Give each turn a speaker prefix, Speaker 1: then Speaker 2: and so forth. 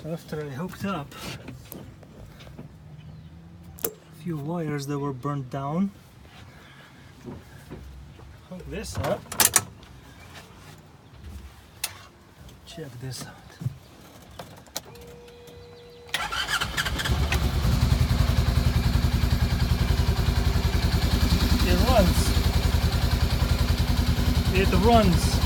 Speaker 1: After I hooked up a few wires that were burnt down, hook this up. Check this out. It runs.